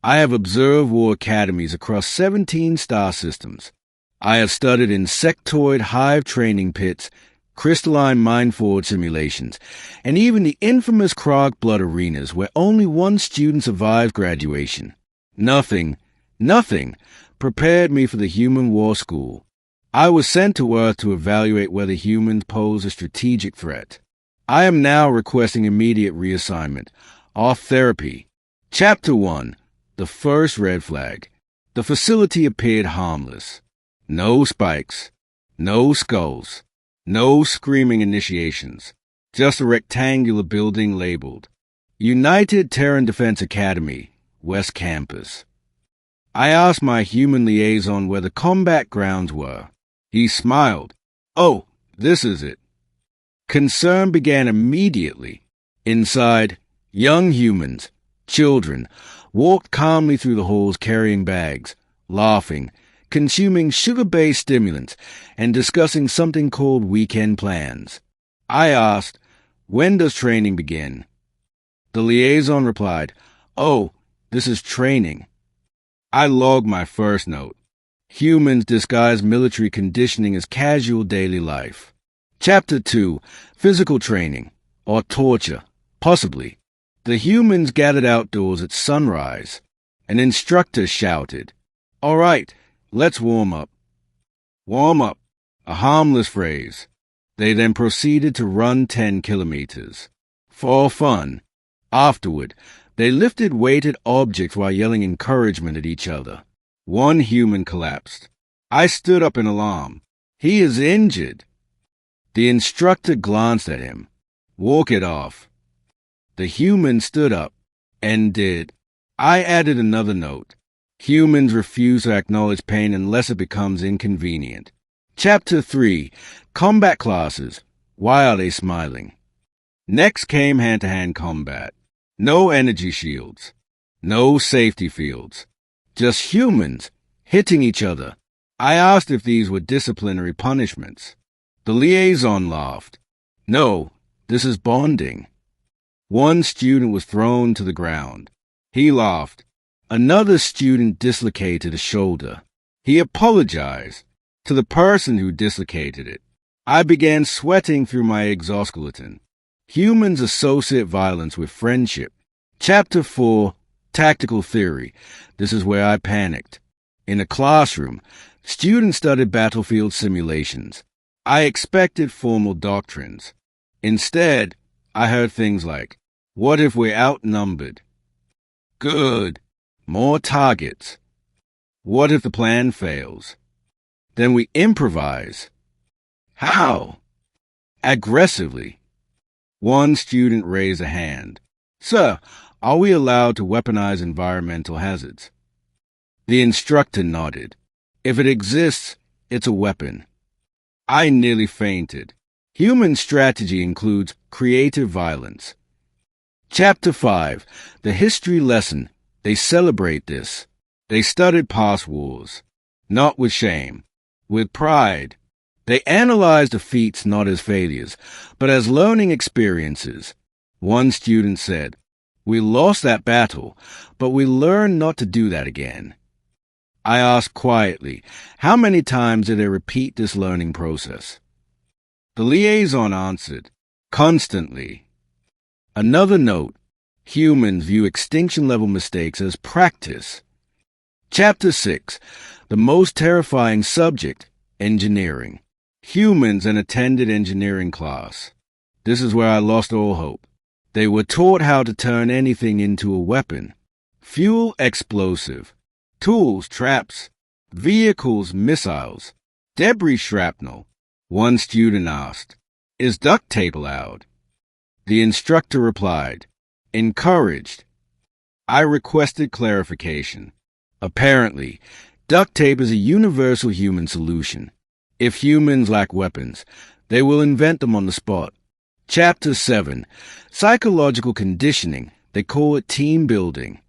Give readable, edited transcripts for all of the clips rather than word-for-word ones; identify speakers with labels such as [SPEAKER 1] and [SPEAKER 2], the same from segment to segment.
[SPEAKER 1] I have observed war academies across 17 star systems. I have studied insectoid hive training pits, crystalline mineforge simulations, and even the infamous Krog blood arenas where only one student survived graduation. Nothing prepared me for the human war school. I was sent to Earth to evaluate whether humans pose a strategic threat. I am now requesting immediate reassignment. Off therapy. Chapter 1. The first red flag. The facility appeared harmless. No spikes. No skulls. No screaming initiations. Just a rectangular building labeled United Terran Defense Academy, West Campus. I asked my human liaison where the combat grounds were. He smiled. Oh, this is it. Concern began immediately. Inside, young humans, children, walked calmly through the halls carrying bags, laughing, consuming sugar-based stimulants, and discussing something called weekend plans. I asked, when does training begin? The liaison replied, oh, this is training. I logged my first note. Humans disguise military conditioning as casual daily life. Chapter 2. Physical training, or torture, possibly. The humans gathered outdoors at sunrise. An instructor shouted, all right, let's warm up. Warm up, a harmless phrase. They then proceeded to run 10 kilometers. For fun. Afterward, they lifted weighted objects while yelling encouragement at each other. One human collapsed. I stood up in alarm. He is injured. The instructor glanced at him. Walk it off. The human stood up and did. I added another note. Humans refuse to acknowledge pain unless it becomes inconvenient. Chapter 3. Combat classes. Why are they smiling? Next came hand-to-hand combat. No energy shields. No safety fields. Just humans hitting each other. I asked if these were disciplinary punishments. The liaison laughed. No, this is bonding. One student was thrown to the ground. He laughed. Another student dislocated a shoulder. He apologized to the person who dislocated it. I began sweating through my exoskeleton. Humans associate violence with friendship. Chapter 4. Tactical theory. This is where I panicked. In a classroom, students studied battlefield simulations. I expected formal doctrines. Instead, I heard things like, what if we're outnumbered? Good. More targets. What if the plan fails? Then we improvise. How? Aggressively. One student raised a hand. Sir, are we allowed to weaponize environmental hazards? The instructor nodded. If it exists, it's a weapon. I nearly fainted. Human strategy includes creative violence. Chapter 5. The history lesson. They celebrate this. They studied past wars. Not with shame. With pride. They analyze defeats not as failures, but as learning experiences. One student said, we lost that battle, but we learned not to do that again. I asked quietly, how many times did they repeat this learning process? The liaison answered, constantly. Another note, humans view extinction-level mistakes as practice. Chapter 6. The most terrifying subject, engineering. Humans and attended engineering class. This is where I lost all hope. They were taught how to turn anything into a weapon. Fuel explosive. Tools traps. Vehicles missiles. Debris shrapnel. One student asked, is duct tape allowed? The instructor replied, encouraged. I requested clarification. Apparently, duct tape is a universal human solution. If humans lack weapons, they will invent them on the spot. Chapter 7. Psychological conditioning. They call it team building.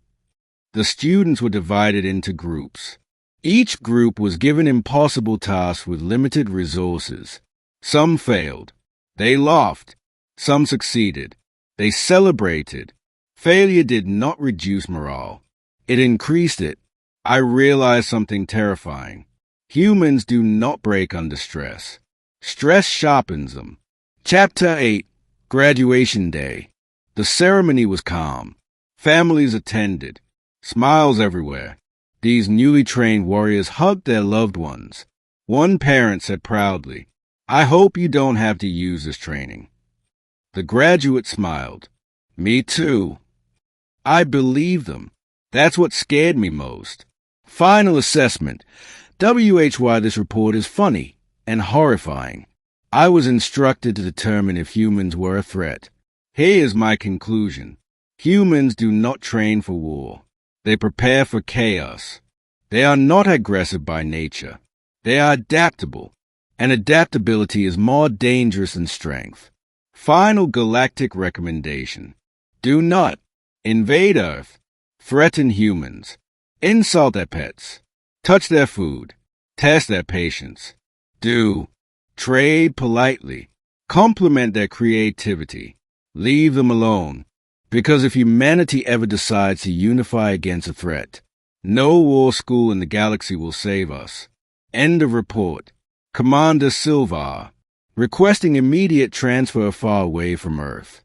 [SPEAKER 1] The students were divided into groups. Each group was given impossible tasks with limited resources. Some failed. They laughed. Some succeeded. They celebrated. Failure did not reduce morale. It increased it. I realized something terrifying. Humans do not break under stress. Stress sharpens them. Chapter 8, Graduation Day. The ceremony was calm. Families attended. Smiles everywhere. These newly trained warriors hugged their loved ones. One parent said proudly, "I hope you don't have to use this training." The graduate smiled. "Me too." I believed them. That's what scared me most. Final assessment. WHY this report is funny and horrifying. I was instructed to determine if humans were a threat. Here is my conclusion. Humans do not train for war. They prepare for chaos. They are not aggressive by nature. They are adaptable, and adaptability is more dangerous than strength. Final galactic recommendation. Do not invade Earth, threaten humans, insult their pets, touch their food, test their patience. Do trade politely, compliment their creativity, leave them alone. Because if humanity ever decides to unify against a threat, no war school in the galaxy will save us. End of report. Commander Silvar, requesting immediate transfer far away from Earth.